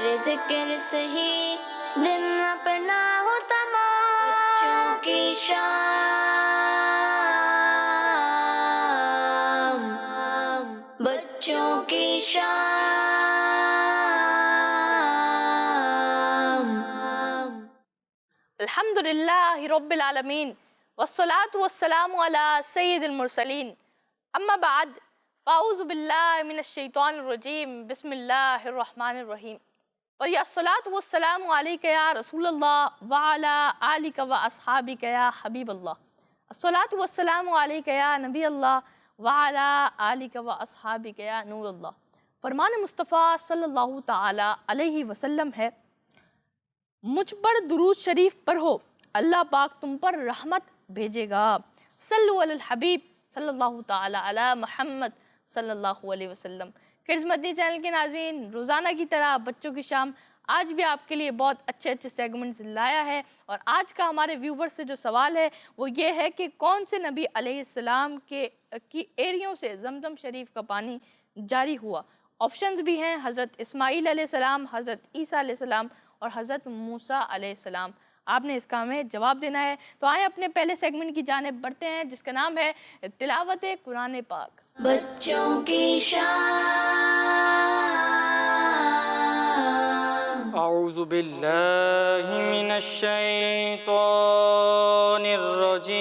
تیرے ذکر سے ہی دن اپنا ہو تمام، بچوں کی شام، بچوں کی شام۔ الحمدللہ رب العالمین والصلاة والسلام علی سید المرسلین، اما بعد فاعوذ باللہ من الشیطان الرجیم، بسم اللہ الرحمن الرحیم۔ الصلاة والسلام علیک یا رسول اللہ وعلی آلک و اصحابک یا حبیب اللہ، الصلاة والسلام علیک یا نبی اللہ وعلی آلک و اصحابک یا نور اللہ۔ فرمان مصطفیٰ صلی اللہ تعالی علیہ وسلم ہے، مجھ پر درود شریف پڑھو اللہ پاک تم پر رحمت بھیجے گا۔ صلو علی الحبیب صلی اللہ تعالی علی محمد صلی اللہ علیہ وسلم۔ کڈز مدنی چینل کے ناظرین، روزانہ کی طرح بچوں کی شام آج بھی آپ کے لیے بہت اچھے سیگمنٹس لایا ہے، اور آج کا ہمارے ویور سے جو سوال ہے وہ یہ ہے کہ کون سے نبی علیہ السلام کی ایریوں سے زمزم شریف کا پانی جاری ہوا؟ آپشنز بھی ہیں، حضرت اسماعیل علیہ السلام، حضرت عیسیٰ علیہ السلام اور حضرت موسیٰ علیہ السلام۔ آپ نے اس کا ہمیں جواب دینا ہے، تو آئیں اپنے پہلے سیگمنٹ کی جانب بڑھتے ہیں جس کا نام ہے تلاوت قرآن پاک۔ بچوں کی شام۔ اعوذ باللہ من الشیطان الرجیم،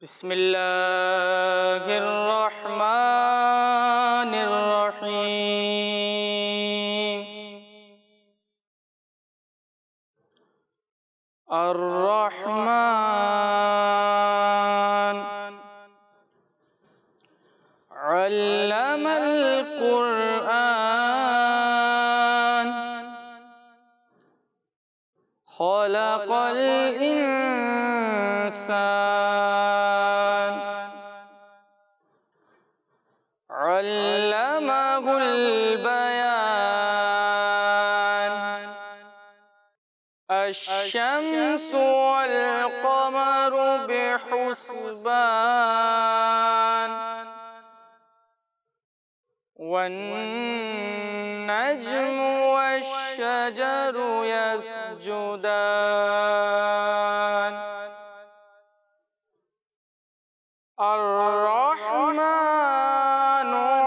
بسم اللہ الرحمن الرحیم۔ الرحمن علم القرآن خلق الإنسان علمه البيان الشمس والقمر بحسبان والنجم والشجر يسجدان الرحمن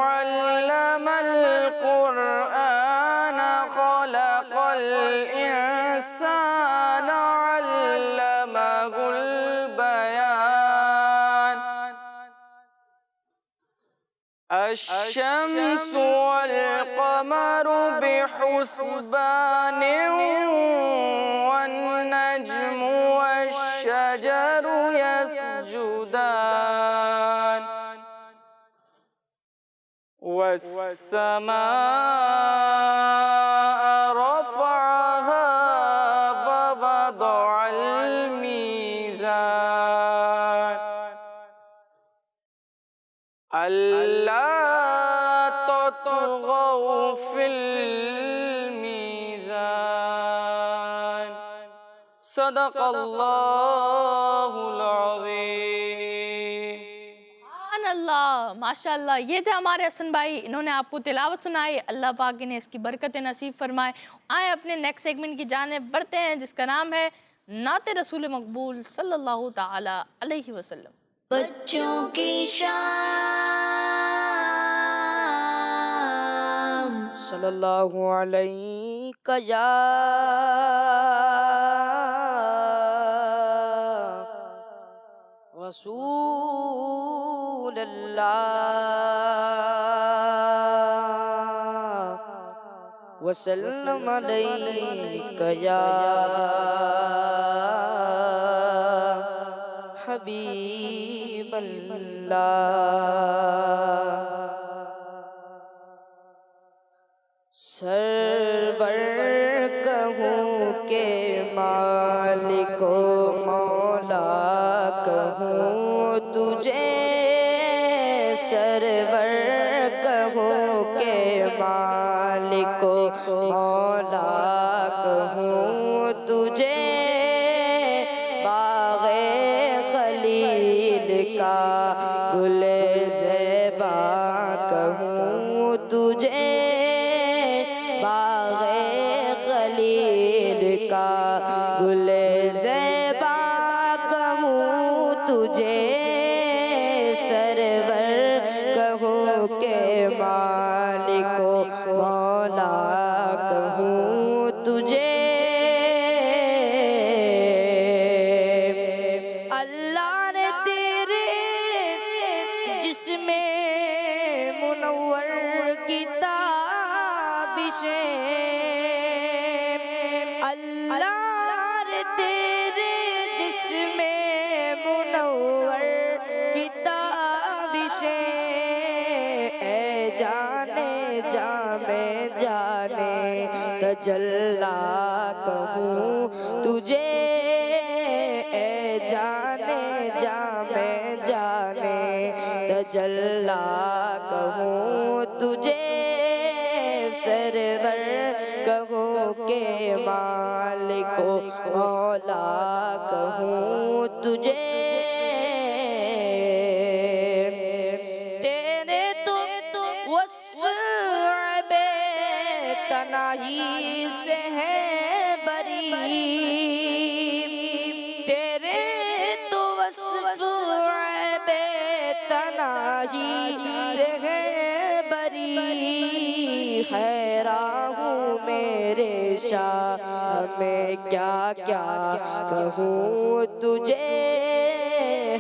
علم القرآن خلق الإنسان علمه البيان الشمس والقمر بحسبان والنجم والشجر يسجدان والسماء رفعها ووضع الميزان ألا تطغوا في الميزان صدق اللہ العظیم۔ سبحان اللہ، ماشاءاللہ، یہ تھے ہمارے حسن بھائی، انہوں نے آپ کو تلاوت سنائی، اللہ پاک انہیں اس کی برکت نصیب فرمائے۔ آئیں اپنے نیکسٹ سیگمنٹ کی جانب بڑھتے ہیں جس کا نام ہے نعت رسول مقبول صلی اللہ تعالی علیہ وسلم۔ بچوں کی شام۔ صلی اللہ علیہ یا رسول اللہ وسلم علیک یا حبیب اللہ۔ سرور کہوں کہ مالک و مولا کہوں تجھے، سرور کہوں کہ مالک و مولا کہوں تجھے، باغ خلیل کا گل زیبا جس میں منور کی تابشیں اللہ رے تیرے جسم منور کی تابشیں اے جانے جا میں جانے تجلا کہوں تجھے اے جانے جا میں جانے تجلا کہوں تجھے سرور کہوں کہ مالک و مولا کہوں تجھے تیرے تو وصف عیب تنہی سے ہے بری تیرے تو وصف عیب تنہی سے ہے بری حیران ہوں میرے شاہ میں کیا کیا کہوں تجھے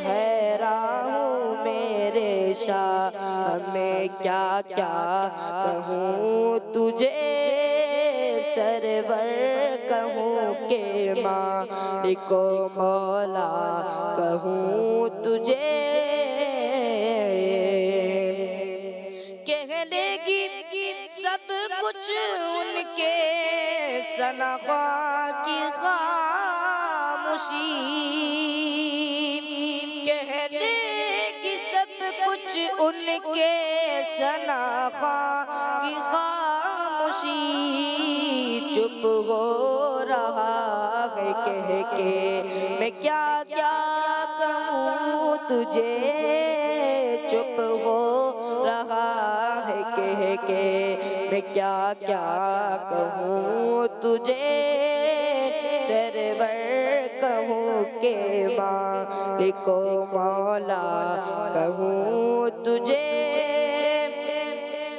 حیران ہوں میرے شاہ میں کیا کیا کہوں تجھے سرور کہوں کہ مالک و مولا کہوں تجھے کہنے کی سب کچھ ان کے ثناء کی خاموشی کہنے کی سب کچھ ان کے ثناء کی خاموشی چپ ہو رہا ہے کہہ کے میں کیا کیا کہوں تجھے چپ ہو رہا ہے کہہ کے میں کیا کیا کہوں تجھے سرور کہوں کہ مالک و مولا کہوں تجھے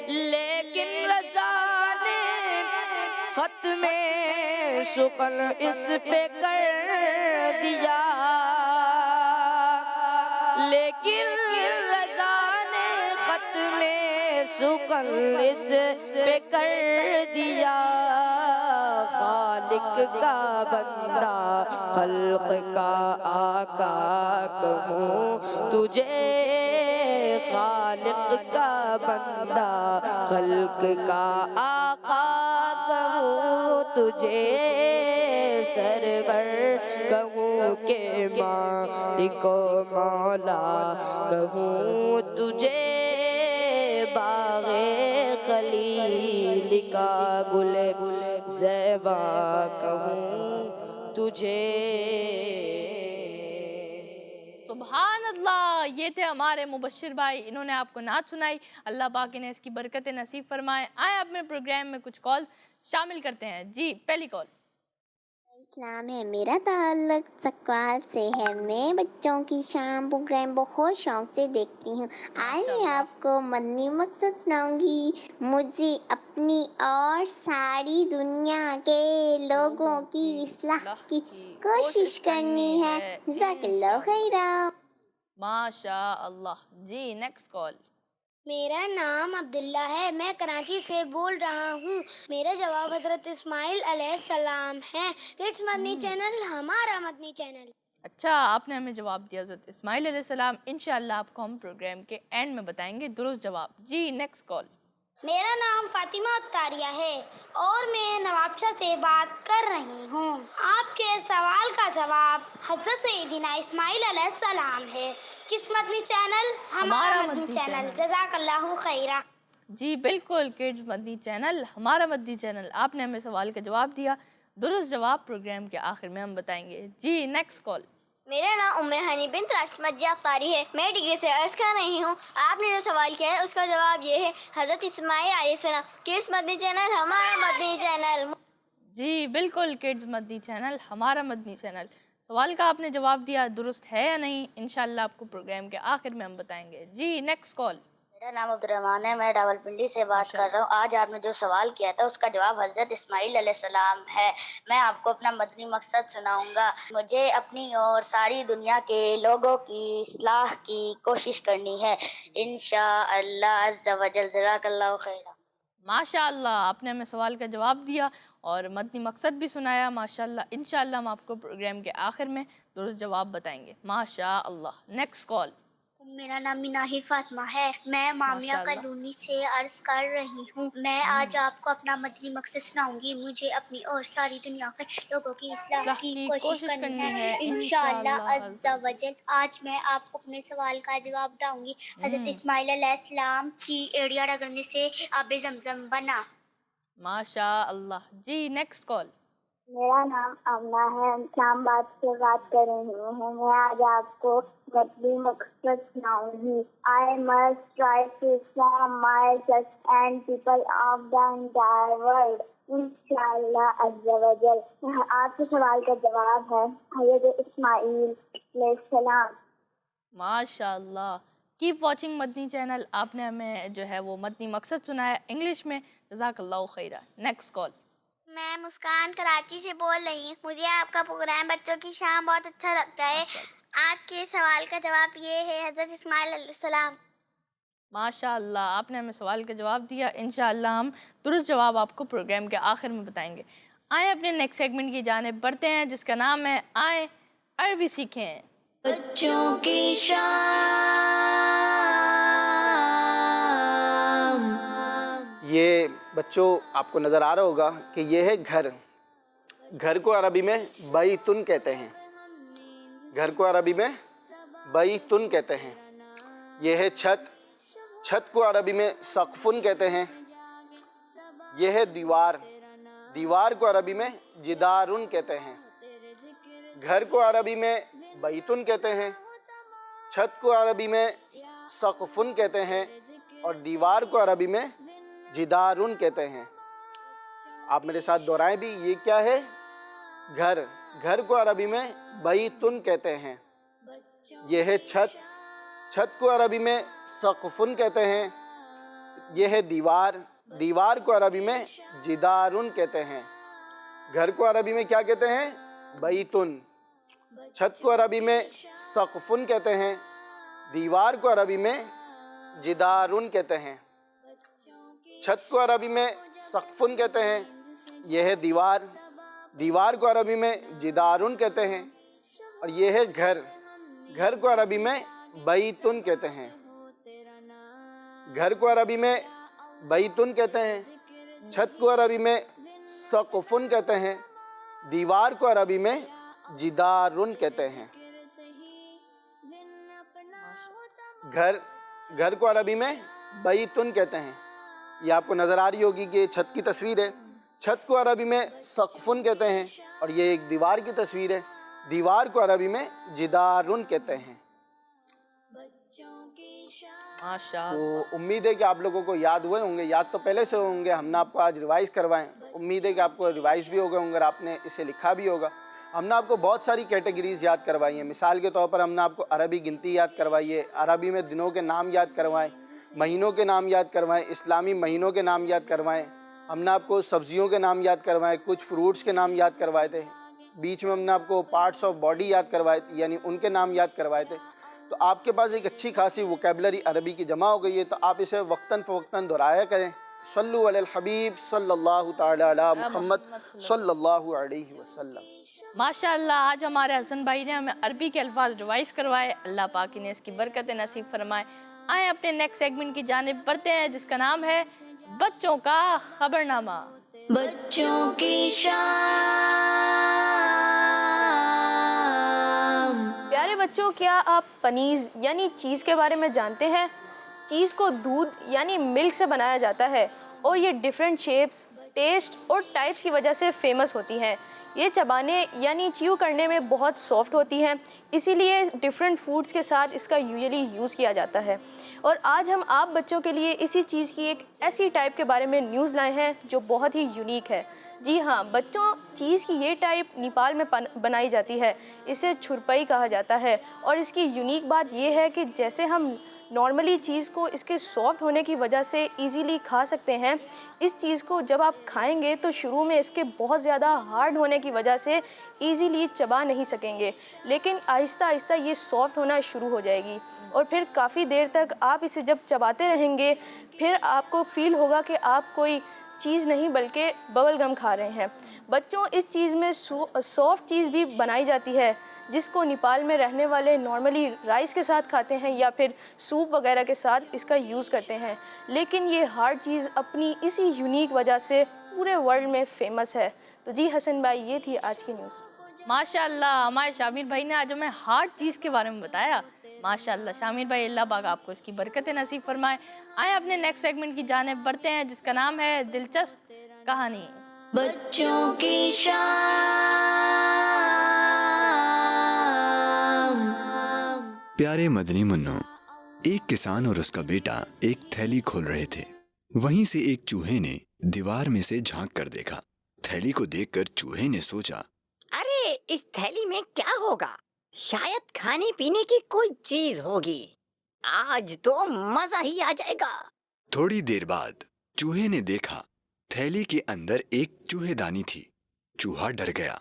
لیکن رضا نے ختم ثقل اس پہ کر دیا لیکن رضا نے ختم ثقل اس پہ کر دیا خالق کا بندہ خلق کا آقا کہوں تجھے خالق کا بندہ خلق کا آقا کہوں تجھے سرور کہوں کہ مالک و مولا کہوں تجھے باغ خلیل کا گل زیبا کہوں تجھے سبحان اللہ. یہ تھے ہمارے مبشر بھائی, انہوں نے آپ کو نعت سنائی. اللہ پاک نے اس کی برکتیں نصیب فرمائے. آئیں اپنے پروگرام میں کچھ کال شامل کرتے ہیں. جی پہلی کال. اسلام ہے, میرا تعلق سکوال سے ہے. میں بچوں کی شام پروگرام بہت شوق سے دیکھتی ہوں. آج میں آپ کو مدنی مقصد سناؤں گی. مجھے اپنی اور ساری دنیا کے لوگوں کی اصلاح کی کوشش کرنی ہے. جزاک اللہ خیرا. ماشاء اللہ. جی نیکسٹ کال. میرا نام عبداللہ ہے, میں کراچی سے بول رہا ہوں. میرا جواب حضرت اسماعیل علیہ السلام ہے. کڈس مدنی چینل ہمارا مدنی چینل. اچھا, آپ نے ہمیں جواب دیا حضرت اسماعیل علیہ السلام. انشاءاللہ آپ کو ہم پروگرام کے اینڈ میں بتائیں گے درست جواب. جی نیکسٹ کال. میرا نام فاطمہ اتاریہ ہے اور میں نوابشاہ سے بات کر رہی ہوں. آپ کے سوال کا جواب حضرت سیدنا اسماعیل علیہ السلام ہے. کس مدنی چینل؟ ہمارا مدنی چینل. جزاک اللہ خیرہ. جی بالکل, کڈز مدنی چینل ہمارا مدنی چینل. آپ نے ہمیں سوال کا جواب دیا. درست جواب پروگرام کے آخر میں ہم بتائیں گے. جی نیکسٹ کال. میرا نام ام ہنی بنت راشد مجید اختاری ہے. میں ڈگری سے عرض کر رہی ہوں. آپ نے جو سوال کیا ہے اس کا جواب یہ ہے حضرت اسماعیل علیہ السلام. کس مدنی چینل؟ ہمارا مدنی چینل. جی بالکل, کڈز مدنی چینل ہمارا مدنی چینل. سوال کا آپ نے جواب دیا, درست ہے یا نہیں انشاءاللہ آپ کو پروگرام کے آخر میں ہم بتائیں گے. جی نیکسٹ کال. میرا نام عبدالرحمان ہے، میں راولپنڈی سے بات کر رہا ہوں۔ آج آپ نے جو سوال کیا تھا اس کا جواب حضرت اسماعیل علیہ السلام ہے۔ میں آپ کو اپنا مدنی مقصد سناؤں گا۔ مجھے اپنی اور ساری دنیا کے لوگوں کی اصلاح کی کوشش کرنی ہے انشاءاللہ عز و جل۔ جزاک اللہ خیرا۔ ماشاء اللہ، آپ نے ہمیں سوال کا جواب دیا اور مدنی مقصد بھی سنایا ماشاء اللہ۔ انشاءاللہ ہم آپ کو پروگرام کے آخر میں درست جواب بتائیں گے ماشاء اللہ۔ Next call. میرا نام مناہی فاطمہ ہے، میں مامیہ کالونی سے عرض کر رہی ہوں۔ میں آج آپ کو اپنا مدنی مقصد سناؤں گی۔ مجھے اپنی اور ساری دنیا کے لوگوں کی اصلاح کی کوشش کرنی ہے انشاءاللہ عز و جل۔ آج میں آپ کو اپنے سوال کا جواب بتاؤں گی۔ حضرت اسماعیل علیہ السلام کی ایڑیاں رگڑنے سے آب زمزم بنا۔ ماشاء اللہ جی۔ Next call. میرا نام امنا ہے، اسلام آباد سے بات کر رہی ہوں۔ میں آج آپ کو مدنی مقصد سناؤں گی۔ I must try to inform myself and people of the entire world انشاءاللہ عز و جل۔ آپ کے سوال کا جواب ہے حضرت اسماعیل علیہ السلام۔ ماشاء اللہ۔ کیپ واچنگ مدنی چینل۔ آپ نے ہمیں جو ہے وہ مدنی مقصد سنایا انگلش میں، جزاک اللہ خیرہ۔ Next call. میں مسکان کراچی سے بول رہی ہوں۔ مجھے آپ کا پروگرام بچوں کی شام بہت اچھا لگتا ہے۔ آج کے سوال کا جواب یہ ہے حضرت اسماعیل علیہ السلام۔ ماشاء اللہ، آپ نے ہمیں سوال کا جواب دیا۔ انشاءاللہ ہم درست جواب آپ کو پروگرام کے آخر میں بتائیں گے۔ آئیں اپنے نیکسٹ سیگمنٹ کی جانب بڑھتے ہیں جس کا نام ہے آئیں عربی سیکھیں۔ بچوں کی شام۔ یہ بچوں آپ کو نظر آ رہا ہوگا کہ یہ ہے گھر۔ گھر کو عربی میں بیتن کہتے ہیں۔ گھر کو عربی میں بیتن کہتے ہیں۔ یہ ہے چھت۔ چھت کو عربی میں سقفن کہتے ہیں۔ یہ ہے دیوار۔ دیوار کو عربی میں جدارن کہتے ہیں۔ گھر کو عربی میں بیتن کہتے ہیں، چھت کو عربی میں سقفن کہتے ہیں اور دیوار کو عربی میں جدارن کہتے ہیں۔ آپ میرے ساتھ دہرائیں بھی، یہ کیا ہے؟ گھر۔ گھر کو عربی میں بیتن کہتے ہیں۔ یہ ہے چھت۔ چھت کو عربی میں سقفن کہتے ہیں۔ یہ ہے دیوار۔ دیوار کو عربی میں جدارن کہتے ہیں۔ گھر کو عربی میں کیا کہتے ہیں؟ بیتن۔ چھت کو عربی میں سقفن کہتے ہیں۔ دیوار کو عربی میں جدارن کہتے ہیں۔ چھت کو عربی میں سقفن کہتے ہیں، یہ ہے دیوار۔ دیوار کو عربی میں جدارن کہتے ہیں اور یہ ہے گھر۔ گھر کو عربی میں بیتن کہتے ہیں۔ گھر کو عربی میں بیتن کہتے ہیں، چھت کو عربی میں سقفن کہتے ہیں، دیوار کو عربی میں جدارن کہتے ہیں۔ گھر کو عربی میں بیتن کہتے ہیں۔ یہ آپ کو نظر آ رہی ہوگی کہ چھت کی تصویر ہے۔ چھت کو عربی میں سقفن کہتے ہیں اور یہ ایک دیوار کی تصویر ہے۔ دیوار کو عربی میں جدارن کہتے ہیں۔ تو امید ہے کہ آپ لوگوں کو یاد ہوئے ہوں گے، یاد تو پہلے سے ہوں گے، ہم نے آپ کو آج ریوائز کروائیں۔ امید ہے کہ آپ کو ریوائز بھی ہو گئے ہوں گے اور آپ نے اسے لکھا بھی ہوگا۔ ہم نے آپ کو بہت ساری کیٹیگریز یاد کروائی ہیں۔ مثال کے طور پر ہم نے آپ کو عربی گنتی یاد کروائی ہے، عربی میں دنوں کے نام یاد کروائیں، مہینوں کے نام یاد کروائیں، اسلامی مہینوں کے نام یاد کروائیں۔ ہم نے آپ کو سبزیوں کے نام یاد کروائے، کچھ فروٹس کے نام یاد کروائے تھے۔ بیچ میں ہم نے آپ کو پارٹس آف باڈی یاد کروائے تھے، یعنی ان کے نام یاد کروائے تھے۔ تو آپ کے پاس ایک اچھی خاصی ووکیبلری عربی کی جمع ہو گئی ہے، تو آپ اسے وقتاً فوقتاً دہرایا کریں۔ صلو علی الحبیب صلی اللہ تعالی علی محمد صلی اللہ علیہ وسلم۔ ماشاء اللہ، آج ہمارے حسن بھائی نے ہمیں عربی کے الفاظ ریوائز کروائے۔ اللہ پاک نے اس کی برکت نصیب فرمائے۔ آئیں اپنے نیکسٹ سیگمنٹ کی جانب بڑھتے ہیں جس کا نام ہے بچوں کا خبرنامہ۔ بچوں کی شام۔ پیارے بچوں، کیا آپ پنیز یعنی چیز کے بارے میں جانتے ہیں؟ چیز کو دودھ یعنی ملک سے بنایا جاتا ہے اور یہ ڈیفرنٹ شیپس، ٹیسٹ اور ٹائپس کی وجہ سے فیمس ہوتی ہیں۔ یہ چبانے یعنی چیو کرنے میں بہت سافٹ ہوتی ہیں، اسی لیے ڈیفرنٹ فوڈز کے ساتھ اس کا یوزلی یوز کیا جاتا ہے۔ اور آج ہم آپ بچوں کے لیے اسی چیز کی ایک ایسی ٹائپ کے بارے میں نیوز لائے ہیں جو بہت ہی یونیک ہے۔ جی ہاں بچوں، چیز کی یہ ٹائپ نیپال میں بنائی جاتی ہے، اسے چھرپئی کہا جاتا ہے۔ اور اس کی یونیک بات یہ ہے کہ جیسے ہم نارملی چیز کو اس کے سافٹ ہونے کی وجہ سے ایزیلی کھا سکتے ہیں، اس چیز کو جب آپ کھائیں گے تو شروع میں اس کے بہت زیادہ ہارڈ ہونے کی وجہ سے ایزیلی چبا نہیں سکیں گے، لیکن آہستہ آہستہ یہ سافٹ ہونا شروع ہو جائے گی اور پھر کافی دیر تک آپ اسے جب چباتے رہیں گے پھر آپ کو فیل ہوگا کہ آپ کوئی چیز نہیں بلکہ ببل گم کھا رہے ہیں۔ بچوں، اس چیز میں سافٹ چیز بھی بنائی جاتی ہے جس کو نیپال میں رہنے والے نارملی رائس کے ساتھ کھاتے ہیں یا پھر سوپ وغیرہ کے ساتھ اس کا یوز کرتے ہیں، لیکن یہ ہارڈ چیز اپنی اسی یونیک وجہ سے پورے ورلڈ میں فیمس ہے۔ تو جی حسن بھائی، یہ تھی آج کی نیوز۔ ماشاء اللہ، ہمارے شامر بھائی نے آج ہمیں ہارڈ چیز کے بارے میں بتایا۔ ماشاء اللہ شامر بھائی، اللہ پاک آپ کو اس کی برکت نصیب فرمائے۔ آئیں اپنے نیکسٹ سیگمنٹ کی جانب بڑھتے ہیں جس کا نام ہے دلچسپ کہانی۔ بچوں کی شام۔ پیارے مدنی منو، ایک کسان اور اس کا بیٹا ایک تھیلی کھول رہے تھے۔ وہیں سے ایک چوہے نے دیوار میں سے جھانک کر دیکھا۔ تھیلی کو دیکھ کر چوہے نے سوچا، ارے اس تھیلی میں کیا ہوگا؟ شاید کھانے پینے کی کوئی چیز ہوگی، آج تو مزہ ہی آ جائے گا۔ تھوڑی دیر بعد چوہے نے دیکھا تھیلی کے اندر ایک چوہے دانی تھی۔ چوہا ڈر گیا۔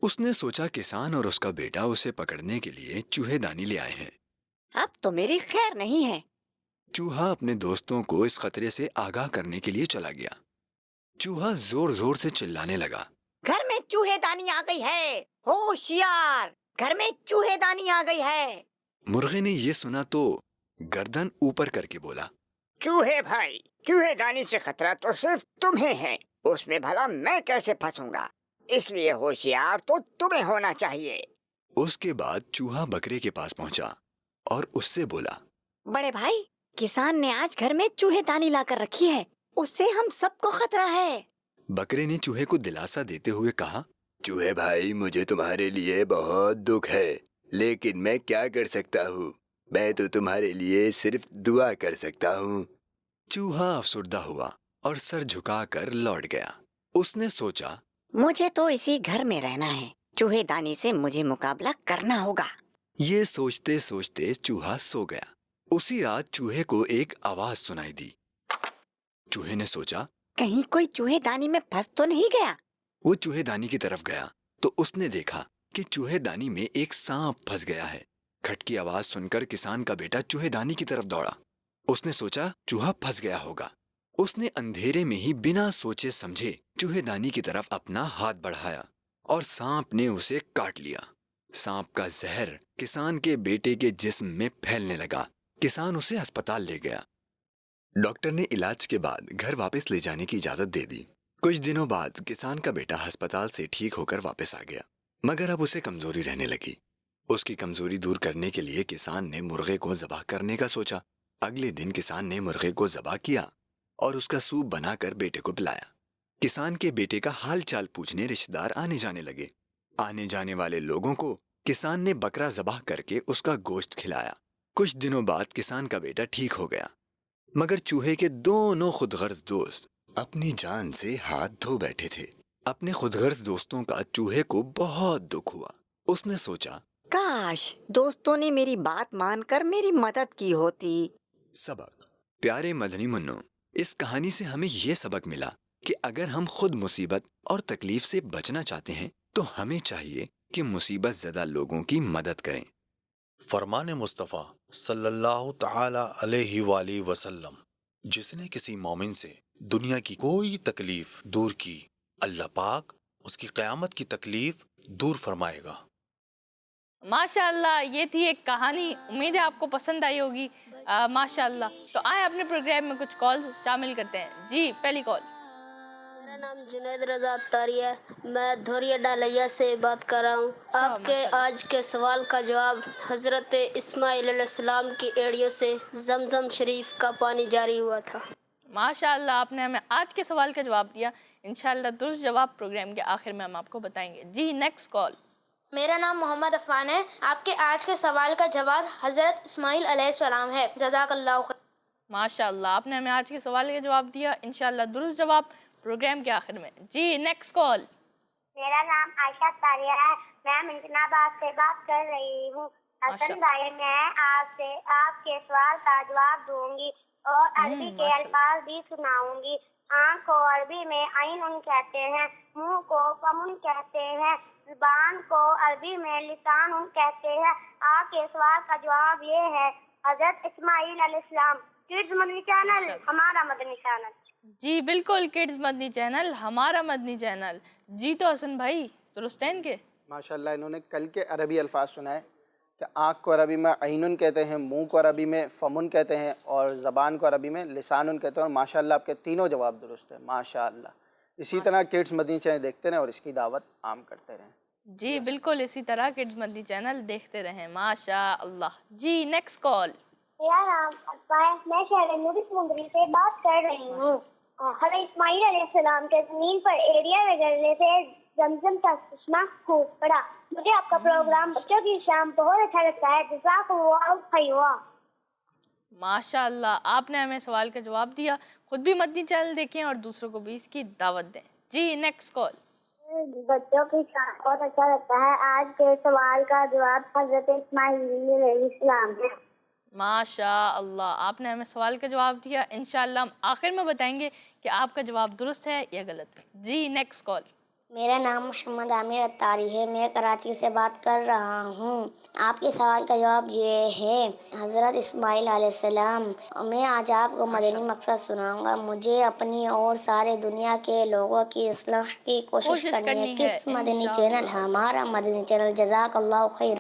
اس نے سوچا کسان اور اس کا بیٹا اسے پکڑنے کے لیے چوہے دانی لے آئے ہیں۔ اب تو میری خیر نہیں ہے۔ چوہا اپنے دوستوں کو اس خطرے سے آگاہ کرنے کے لیے چلا گیا۔ چوہا زور زور سے چلانے لگا، گھر میں چوہے دانی آ گئی ہے، ہوشیار، گھر میں چوہے دانی آ گئی ہے۔ مرغے نے یہ سنا تو گردن اوپر کر کے بولا، چوہے بھائی، چوہے دانی سے خطرہ تو صرف تمہیں ہے، اس میں بھلا میں کیسے پھنسوں گا؟ اس لیے ہوشیار تو تمہیں ہونا چاہیے۔ اس کے بعد چوہا بکرے کے پاس پہنچا اور اس سے بولا، بڑے بھائی، کسان نے آج گھر میں چوہے دانی لا کر رکھی ہے، اس سے ہم سب کو خطرہ ہے۔ بکرے نے چوہے کو دلاسا دیتے ہوئے کہا، چوہے بھائی، مجھے تمہارے لیے بہت دکھ ہے، لیکن میں کیا کر سکتا ہوں؟ میں تو تمہارے لیے صرف دعا کر سکتا ہوں۔ چوہا افسردہ ہوا اور سر جھکا کر لوٹ گیا۔ اس نے سوچا، مجھے تو اسی گھر میں رہنا ہے، چوہے دانی سے مجھے مقابلہ کرنا ہوگا۔ یہ سوچتے سوچتے چوہا سو گیا۔ اسی رات چوہے کو ایک آواز سنائی دی۔ چوہے نے سوچا، کہیں کوئی چوہے دانی میں پھنس تو نہیں گیا۔ وہ چوہے دانی کی طرف گیا تو اس نے دیکھا کہ چوہے دانی میں ایک سانپ پھنس گیا ہے۔ کھٹ کی آواز سن کر کسان کا بیٹا چوہے دانی کی طرف دوڑا۔ اس نے سوچا چوہا پھنس گیا ہوگا۔ اس نے اندھیرے میں ہی بنا سوچے سمجھے چوہے دانی کی طرف اپنا ہاتھ بڑھایا اور سانپ نے اسے کاٹ لیا۔ سانپ کا زہر کسان کے بیٹے کے جسم میں پھیلنے لگا۔ کسان اسے ہسپتال لے گیا۔ ڈاکٹر نے علاج کے بعد گھر واپس لے جانے کی اجازت دے دی۔ کچھ دنوں بعد کسان کا بیٹا ہسپتال سے ٹھیک ہو کر واپس آ گیا، مگر اب اسے کمزوری رہنے لگی۔ اس کی کمزوری دور کرنے کے لیے کسان نے مرغے کو ذبح کرنے کا سوچا۔ اگلے دن کسان نے مرغے کو ذبح کیا اور اس کا سوپ بنا کر بیٹے کو پلایا۔ کسان کے بیٹے کا حال چال پوچھنے رشتہ دار آنے جانے لگے۔ آنے جانے والے لوگوں کو کسان نے بکرا ذبح کر کے اس کا گوشت کھلایا۔ کچھ دنوں بعد کسان کا بیٹا ٹھیک ہو گیا، مگر چوہے کے دونوں خود غرض دوست اپنی جان سے ہاتھ دھو بیٹھے تھے۔ اپنے خود غرض دوستوں کا چوہے کو بہت دکھ ہوا۔ اس نے سوچا، کاش دوستوں نے میری بات مان کر میری مدد کی ہوتی۔ سبق۔ پیارے مدنی منو، اس کہانی سے ہمیں یہ سبق ملا کہ اگر ہم خود مصیبت اور تکلیف سے بچنا چاہتے ہیں تو ہمیں چاہیے کہ مصیبت زدہ لوگوں کی مدد کریں۔ فرمان مصطفیٰ صلی اللہ تعالی علیہ وآلہ وسلم، جس نے کسی مومن سے دنیا کی کوئی تکلیف دور کی، اللہ پاک اس کی قیامت کی تکلیف دور فرمائے گا۔ ماشاء اللہ، یہ تھی ایک کہانی، امید ہے آپ کو پسند آئی ہوگی۔ ماشاء اللہ، تو آئیں اپنے پروگرام میں کچھ کالز شامل کرتے ہیں۔ جی، پہلی کال۔ میرا نام جنید رضا اتاری ہے، میں دھوریا ڈالیا سے بات کر رہا ہوں۔ آپ کے آج کے سوال کا جواب، حضرت اسماعیل علیہ السلام کی ایڑیوں سے زمزم شریف کا پانی جاری ہوا تھا۔ ماشاء اللہ، آپ نے ہمیں آج کے سوال کا جواب دیا۔ انشاءاللہ درست جواب پروگرام کے آخر میں ہم آپ کو بتائیں گے۔ جی، نیکسٹ کال۔ میرا نام محمد عفان ہے، آپ کے آج کے سوال کا جواب حضرت اسماعیل علیہ السلام ہے۔ جزاک اللہ خیر۔ ماشاء اللہ، آپ نے ہمیں آج کے سوال کا جواب دیا۔ انشاءاللہ درست جواب پروگرام کے آخر میں۔ جی، نیکسٹ کال۔ میرا نام عائشہ طاریہ ہے، میں منتن آباد سے بات کر رہی ہوں۔ حسن بھائی میں آپ سے آپ کے سوال کا جواب دوں گی اور عربی کے الفاظ بھی سناؤں گی. آنکھ کو عربی میں عین کہتے ہیں, منہ کو فم کہتے ہیں, زبان کو عربی میں لسان کہتے ہیں. آپ کے سوال کا جواب یہ ہے حضرت اسماعیل علیہ السلام. کڈز مدنی چینل ہمارا مدنی چینل. جی بالکل, کڈز مدنی چینل ہمارا مدنی چینل. جی تو حسن بھائی درست ہیں کہ ماشاءاللہ انہوں نے کل کے عربی الفاظ سنائے کہ آنکھ کو عربی میں عین کہتے ہیں, منہ کو عربی میں فمن کہتے ہیں اور زبان کو عربی میں لسان کہتے ہیں, اور ماشاءاللہ آپ کے تینوں جواب درست ہیں ماشاءاللہ. اسی طرح کڈز مدنی چینل دیکھتے رہیں اور اس کی دعوت عام کرتے رہیں. جی بالکل اسی طرح کڈز مدنی چینل دیکھتے رہیں ماشاءاللہ. جی نیکسٹ کال. میرا نام اطفا ہے, میں شہر نوری سمندری سے بات کر رہی ہوں. حضرت اسماعیل علیہ السلام کے زمین پر ایریا میں گرنے سے زمزم کا چشمہ پھوٹ پڑا. مجھے آپ کا پروگرام بچوں کی شام بہت اچھا لگتا ہے. جزاکم اللہ خیرا. ماشاءاللہ آپ نے ہمیں سوال کا جواب دیا. خود بھی مدنی چینل دیکھیں اور دوسروں کو بھی اس کی دعوت دیں. جی نیکسٹ کال. بچوں کی شام بہت اچھا لگتا ہے. آج کے سوال کا جواب حضرت اسماعیل علیہ السلام ہے. ماشاء اللہ آپ نے ہمیں سوال کا جواب دیا. انشاءاللہ ہم آخر میں بتائیں گے کہ آپ کا جواب درست ہے یا غلط ہے. جی نیکسٹ کال. میرا نام محمد عامر اتاری ہے, میں کراچی سے بات کر رہا ہوں. آپ کے سوال کا جواب یہ ہے حضرت اسماعیل علیہ السلام. میں آج آپ کو مدنی مقصد سناؤں گا. مجھے اپنی اور سارے دنیا کے لوگوں کی اصلاح کی کوشش کرنی ہے. کس مدنی چینل ہمارا مدنی چینل. جزاک اللہ خیر.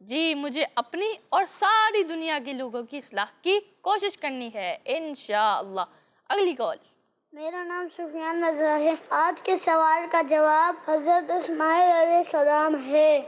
جی مجھے اپنی اور ساری دنیا کے لوگوں کی اصلاح کی کوشش کرنی ہے انشاءاللہ. اگلی کال. میرا نام سفیان رضا ہے. آج کے سوال کا جواب حضرت اسماعیل علیہ السلام ہے.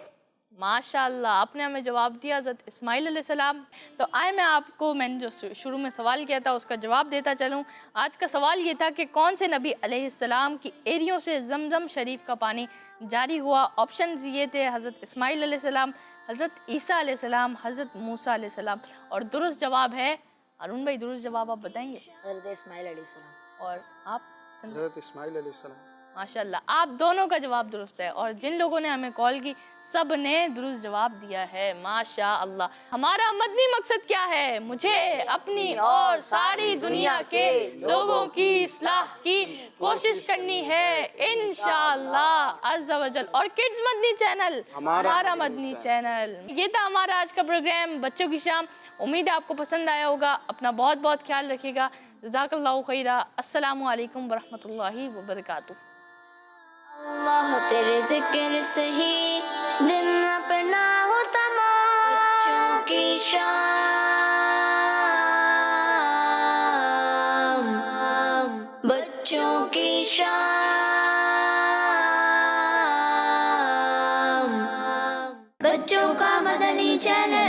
ماشاءاللہ آپ نے ہمیں جواب دیا حضرت اسماعیل علیہ السلام. تو آئے میں نے جو شروع میں سوال کیا تھا اس کا جواب دیتا چلوں. آج کا سوال یہ تھا کہ کون سے نبی علیہ السلام کی ایریوں سے زمزم شریف کا پانی جاری ہوا. آپشنز یہ تھے حضرت اسماعیل علیہ السلام, حضرت عیسیٰ علیہ السلام, حضرت موسیٰ علیہ السلام. اور درست جواب ہے ارون بھائی, درست جواب آپ بتائیں گے. حضرت اسماعیل علیہ السلام. اور آپ حضرت اسماعیل علیہ السلام. ماشاءاللہ آپ دونوں کا جواب درست ہے, اور جن لوگوں نے ہمیں کال کی سب نے درست جواب دیا ہے ماشاءاللہ. ہمارا مدنی مقصد کیا ہے؟ مجھے اپنی اور ساری دنیا کے لوگوں کی اصلاح کی کوشش کرنی ہے انشاءاللہ عز و جل. اور کڈز مدنی چینل ہمارا مدنی چینل. یہ تھا ہمارا آج کا پروگرام بچوں کی شام. امید ہے آپ کو پسند آیا ہوگا. اپنا بہت بہت خیال رکھیے گا. جزاک اللہ خیرہ. السلام علیکم ورحمۃ اللہ وبرکاتہ. اللہ تیرے ذکر سے ہی دن اپنا ہو تمام. بچوں کی شام, بچوں کی شام, بچوں کا مدنی چینل.